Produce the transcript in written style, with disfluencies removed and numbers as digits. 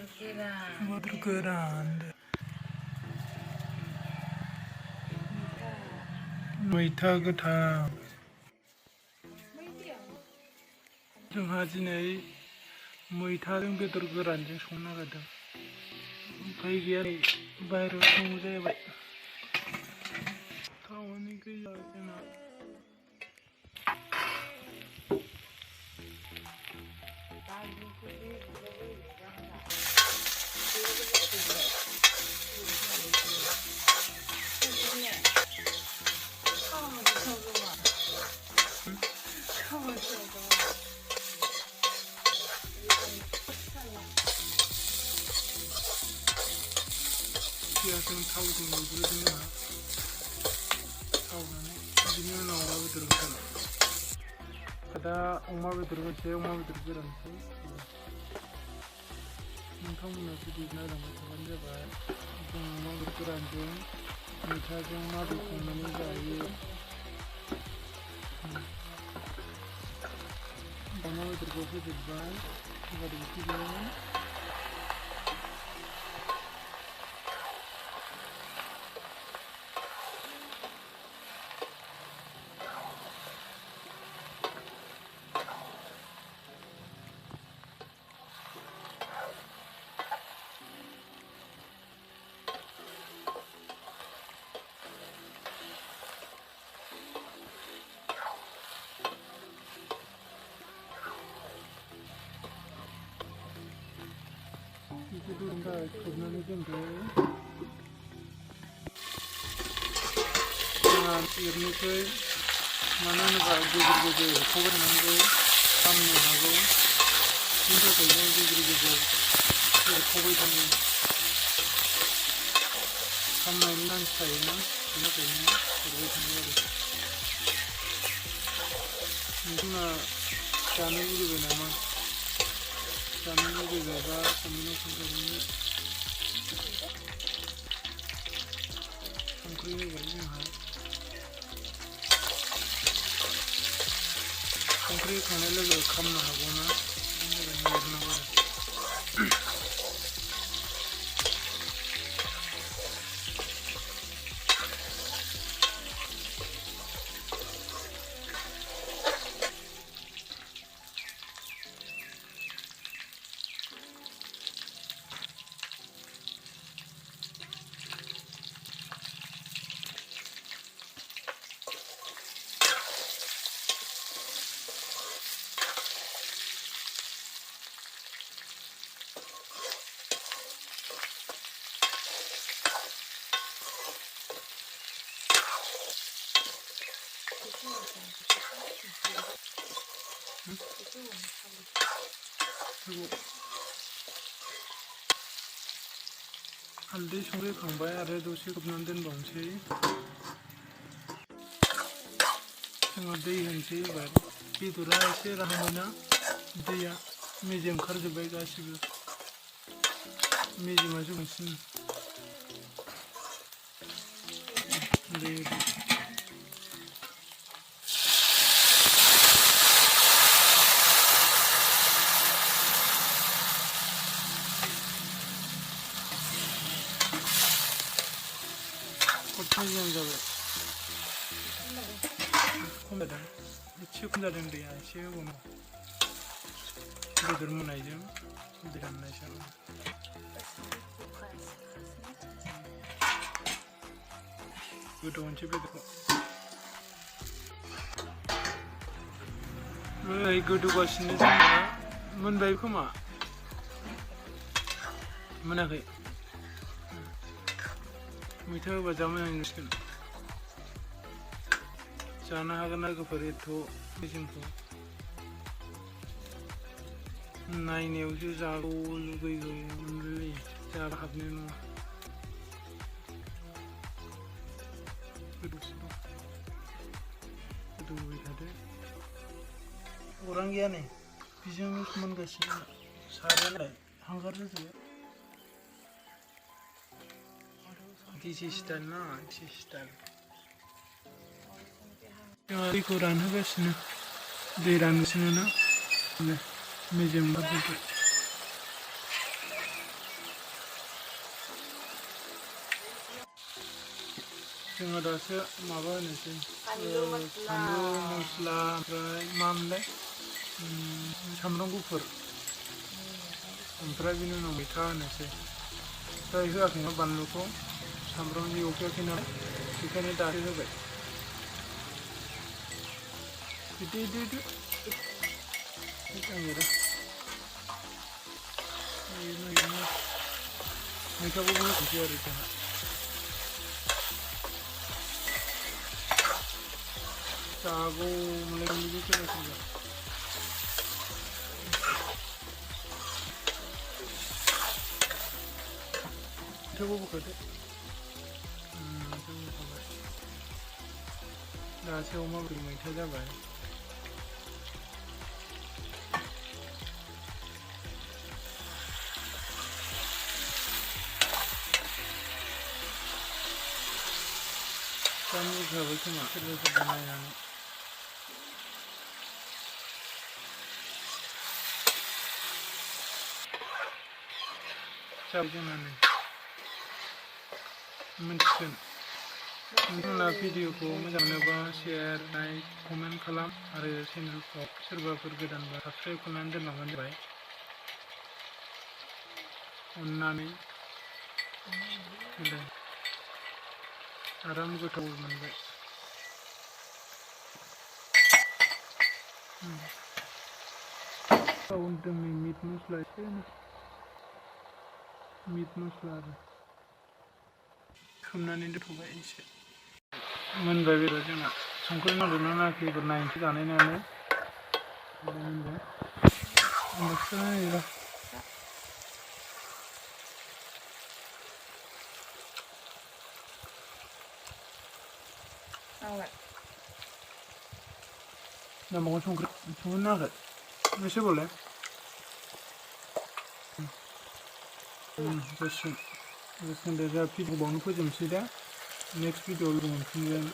बेदर गोरान मैथा गोथां जोंहा दिनै मैथाजों बेदर गोरानजों संनो नागिरदों उफाय गैया बाहेरायाव संनो जाबाय थावानो गैया जोंना पियाजजों थावजों एवग्रोदों जोंहा थावनानै बिनि उनाव अमा बेदर होगोन दा अमा बेदर होनोसै अमा बेदर गोरानसै नोंथांमोना जुदि नायलांबाय थाबानो जाबाय जों अमा बेदर गोरानजों मैथाजों माबोरै संनानै जायो अमा बेदरखौ होजोबबाय होजोबसिगोन itu enggak sebenarnya gitu nah ini tuh mana nih geger cover nanti kamu hago ini tuh geger cover kamu kamu ini kan saya ini cover kamu ada ini mah jangan dulu nama जानांगौ गोजाबा सामब्राम संख्रि होबाय जोंहा संख्रि होखांनाय लोगो खामनो हागौ ना बिनि थाखाय नागिरनांगौ आरो हालदै संख्रि होखांबाय आरो दसे खोबनानै दोनबावनोसै जोङो दै होनोसै एबार बेदरा एसे रानबायना दैया मेजेम ओंखारजोब्बाय गासिबो मेजेमासो बांसिन दै मोजां जाबाय खम जादों एसे खम जादों दैया एसे उनाव बेदर मोननायजों दै राननायजों गोदौहोनोसै बेदरखौ नै गोदौगासिनो जोंना मोनबाय खोमा मोनाखै मैथा होबा जा मोजां नुसिगोन जानो हागोन ना लोगोफोर एथ' मेजेमखौ नायनायावसो जागौ लुगैगौलै जानो हाबनाय नङा गोदौबाय थादो अरां गैया नै बेजोंनो मोनगासिनो सारायालाय हांगार जाजोब्बाय This style ना this style जोंहा दैखौ रानहोगासिनो दै रानगासिनो ना मेजेम ओंखारजोब्बाय जोङो दासो माबा होनोसै फानलु मस्ला फानलु मस्ला ओमफ्राय मा मोनलाय सामब्राम गुफुर ओमफ्राय बिनि उनाव मैथा होनोसै दा होआखैना बानलुखौ सामब्राम एवखायाखै नालाय बेखायनो दासो होबाय इदि आङो मैथाखौबो होसै आरो जोंहा जागौ मोनलाय सोरबा सोरबा मैथाखौ बोखारदो मैथाखौ बोखारबाय दासो अमा बेदर मैथा जाबाय जानो लुगैखाबाय खोमा सोरबा सोरबा नायनानै जाबाय जोंना नै मिन्थिगोन नोंथांमोना भिडिअखौ मोजां मोनोबा शेयार लाइक कमेन्ट खालाम आरो चेनेलखौ सोरबाफोर गोदानबा साबस्क्राइब खालामनानै दोनलांबानो जाबाय अननानै आराम गोथाव मोनबाय दोंनै मिट मस्ला एसे मिट मस्ला आरो खोबनानै दोनथ'बाय एसे मोनबाय बेदर जोंना संख्रि नांदोंना नाङाखै एबार नायनोसै जानाय नालाय मोनबाय नांबावगोन संख्रि नाङाखै एसे बोलाय जासिगोन दे जोंहा भिडिअ बावनो फोजोबनोसै दा नेक्स्ट भिडिअ लोगो मोनफिनगोन